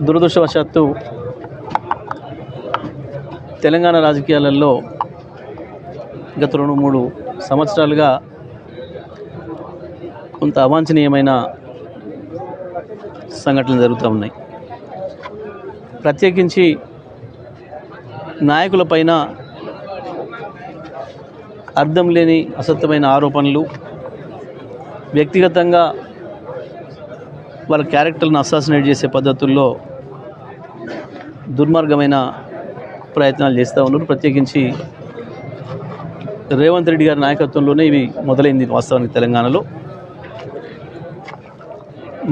దురదృష్టవశాత్తు తెలంగాణ రాజకీయాలలో గత 2-3 సంవత్సరాలుగా కొంత అవాంఛనీయమైన సంఘటనలు జరుగుతూ ఉన్నాయి. ప్రత్యేకించి నాయకులపైన అర్థం లేని అసత్యమైన ఆరోపణలు, వ్యక్తిగతంగా వాళ్ళ క్యారెక్టర్లను అసాసినేట్ చేసే పద్ధతుల్లో దుర్మార్గమైన ప్రయత్నాలు చేస్తూ ఉన్నారు. ప్రత్యేకించి రేవంత్ రెడ్డి గారి నాయకత్వంలోనే ఇవి మొదలైంది. వాస్తవానికి తెలంగాణలో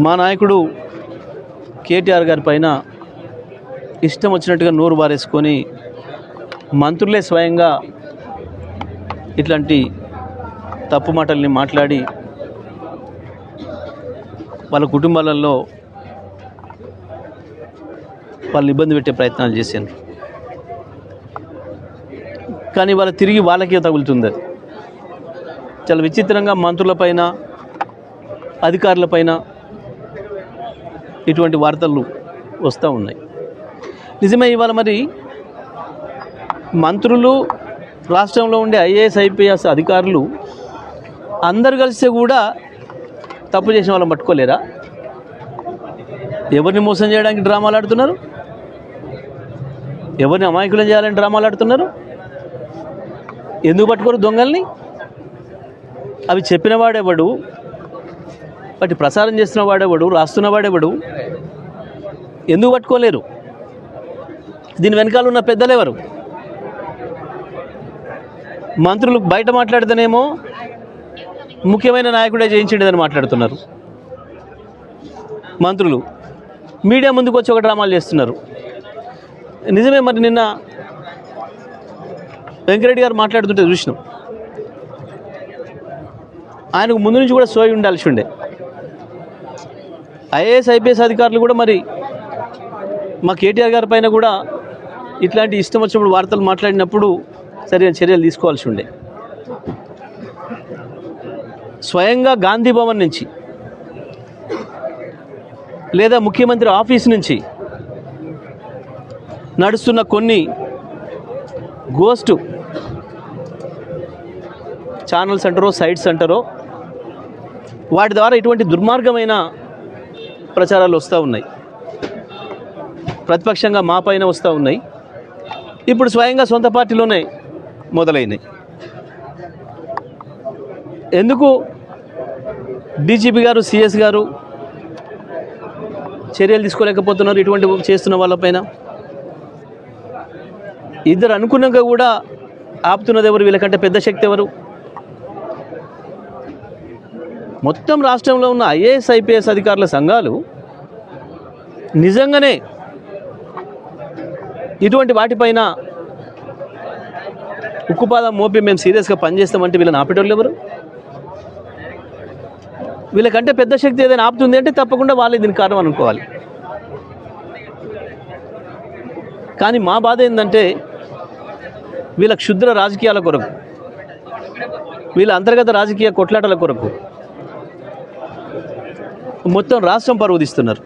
మా నాయకుడు కేటీఆర్ గారి పైన ఇష్టం వచ్చినట్టుగా నోరు బారేసుకొని మంత్రులే స్వయంగా ఇట్లాంటి తప్పు మాటల్ని మాట్లాడి వాళ్ళ కుటుంబాలలో వాళ్ళు ఇబ్బంది పెట్టే ప్రయత్నాలు చేశారు. కానీ వాళ్ళ తిరిగి వాళ్ళకే తగులుతుంది. అది చాలా విచిత్రంగా మంత్రులపైన, అధికారులపైన ఇటువంటి వార్తలు వస్తూ ఉన్నాయి. నిజమే, ఇవాళ మరి మంత్రులు, రాష్ట్రంలో ఉండే ఐఏఎస్ ఐపీఎస్ అధికారులు అందరు కలిస్తే కూడా తప్పు చేసిన వాళ్ళని పట్టుకోలేరా? ఎవరిని మోసం చేయడానికి డ్రామాలు ఆడుతున్నారు? ఎవరిని అమాయకులను చేయాలని డ్రామాలు ఆడుతున్నారు? ఎందుకు పట్టుకోరు దొంగల్ని? అవి చెప్పిన వాడేవాడు, వాటి ప్రసారం చేస్తున్న వాడేవాడు, రాస్తున్న వాడేవాడు? ఎందుకు పట్టుకోలేరు? దీని వెనకాల ఉన్న పెద్దలు ఎవరు? మంత్రులు బయట మాట్లాడితేనేమో ముఖ్యమైన నాయకుడే చేయించిండేదని మాట్లాడుతున్నారు. మంత్రులు మీడియా ముందుకు వచ్చి ఒక డ్రామాలు చేస్తున్నారు. నిజమే, మరి నిన్న వెంకరెడ్డి గారు మాట్లాడుతుంటే చూసినాం. ఆయనకు ముందు నుంచి కూడా సోయి ఉండాల్సి ఉండే. ఐఏఎస్ ఐపీఎస్ అధికారులు కూడా మరి మా కేటీఆర్ గారి పైన కూడా ఇట్లాంటి ఇష్టం వచ్చినప్పుడు వార్తలు మాట్లాడినప్పుడు సరైన చర్యలు తీసుకోవాల్సి ఉండే. స్వయంగా గాంధీ భవన్ నుంచి లేదా ముఖ్యమంత్రి ఆఫీస్ నుంచి నడుస్తున్న కొన్ని గోస్ట్ ఛానల్స్ అంటారో, సైట్స్ అంటారో, వాటి ద్వారా ఇటువంటి దుర్మార్గమైన ప్రచారాలు వస్తూ ఉన్నాయి. ప్రతిపక్షంగా మా పైన వస్తూ ఉన్నాయి. ఇప్పుడు స్వయంగా సొంత పార్టీలోనే మొదలైనాయి. ఎందుకు డీజీపీ గారు, సిఎస్ గారు చర్యలు తీసుకోలేకపోతున్నారు ఇటువంటి చేస్తున్న వాళ్ళపైన? ఇద్దరు అనుకున్నాక కూడా ఆపుతున్నది ఎవరు? వీళ్ళకంటే పెద్ద శక్తి ఎవరు? మొత్తం రాష్ట్రంలో ఉన్న ఐఏఎస్ ఐపీఎస్ అధికారుల సంఘాలు నిజంగానే ఇటువంటి వాటిపైన ఉక్కుపాదం మోపి మేము సీరియస్గా పనిచేస్తామంటే వీళ్ళని ఆపేటోళ్ళు ఎవరు? వీళ్ళకంటే పెద్ద శక్తి ఏదైనా ఆపుతుంది అంటే తప్పకుండా వాళ్ళే దీనికి కారణం అనుకోవాలి. కానీ మా బాధ ఏంటంటే వీళ్ళ క్షుద్ర రాజకీయాల కొరకు, వీళ్ళ అంతర్గత రాజకీయ కొట్లాటల కొరకు మొత్తం రాష్ట్రం పరువు తీస్తున్నారు,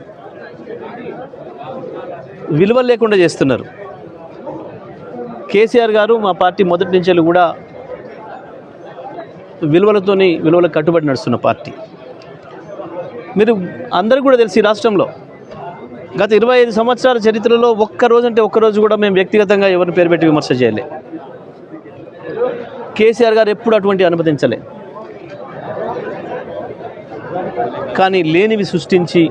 విలువలు లేకుండా చేస్తున్నారు. కేసీఆర్ గారు మా పార్టీ మొదటి నుంచి కూడా విలువలకు కట్టుబడి నడుస్తున్న పార్టీ. మీరు అందరూ కూడా తెలిసి రాష్ట్రంలో గత 25 సంవత్సరాల చరిత్రలో ఒక్కరోజు కూడా మేము వ్యక్తిగతంగా ఎవరిని పేరు పెట్టి విమర్శ చేయలే. కేసీఆర్ గారు ఎప్పుడు అటువంటి అనుమతించలే. కానీ లేనివి సృష్టించి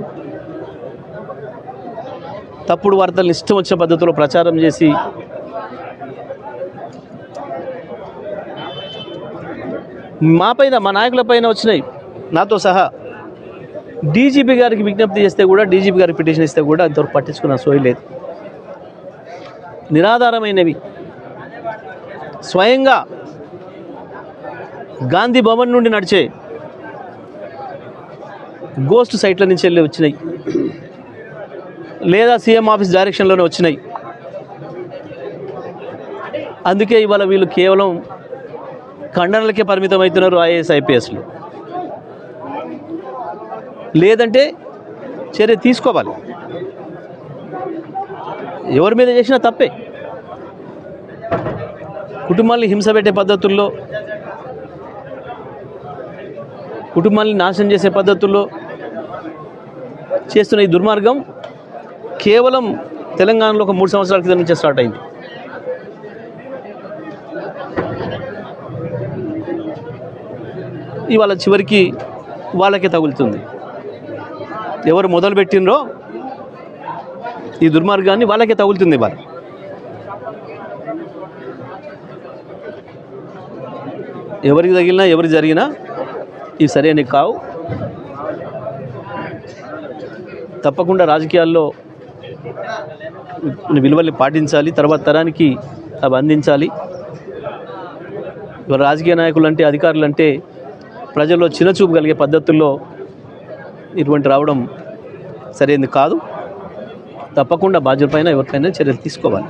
తప్పుడు వార్తలను ఇష్టం వచ్చిన పద్ధతిలో ప్రచారం చేసి మా నాయకులపైన వచ్చినాయి, నాతో సహా. డీజీపీ గారికి విజ్ఞప్తి చేస్తే కూడా, డీజీపీ గారికి పిటిషన్ ఇస్తే కూడా అంతవరకు పట్టించుకున్న సోయి లేదు. నిరాధారమైనవి స్వయంగా గాంధీ భవన్ నుండి నడిచే గోస్ట్ సైట్ల నుంచి వెళ్ళి వచ్చినాయి, లేదా సీఎం ఆఫీస్ డైరెక్షన్లోనే వచ్చినాయి. అందుకే ఇవాళ వీళ్ళు కేవలం ఖండనలకే పరిమితం అవుతున్నారు ఐఏఎస్ ఐపీఎస్లు. లేదంటే చర్య తీసుకోవాలి. ఎవరి మీద చేసినా తప్పే. కుటుంబాన్ని హింస పెట్టే పద్ధతుల్లో, కుటుంబాన్ని నాశనం చేసే పద్ధతుల్లో చేస్తున్న ఈ దుర్మార్గం కేవలం తెలంగాణలో ఒక 3 సంవత్సరాల క్రితం నుంచే స్టార్ట్ అయింది. ఇవాళ చివరికి వాళ్ళకే తగులుతుంది. ఎవరు మొదలు పెట్టినరో ఈ దుర్మార్గాన్ని వాళ్ళకే తగులుతుంది. ఇవాళ ఎవరికి తగిలినా ఎవరికి జరిగినా ఇవి సరైనవి కావు. తప్పకుండా రాజకీయాల్లో విలువల్ని పాటించాలి, తర్వాత తరానికి అవి అందించాలి. ఇవాళ రాజకీయ నాయకులు అంటే, అధికారులు అంటే ప్రజల్లో చిన్నచూపు కలిగే పద్ధతుల్లో ఇటువంటి రావడం సరైనది కాదు. తప్పకుండా బాధ్యులపైన ఎవరిపైన చర్యలు తీసుకోవాలి.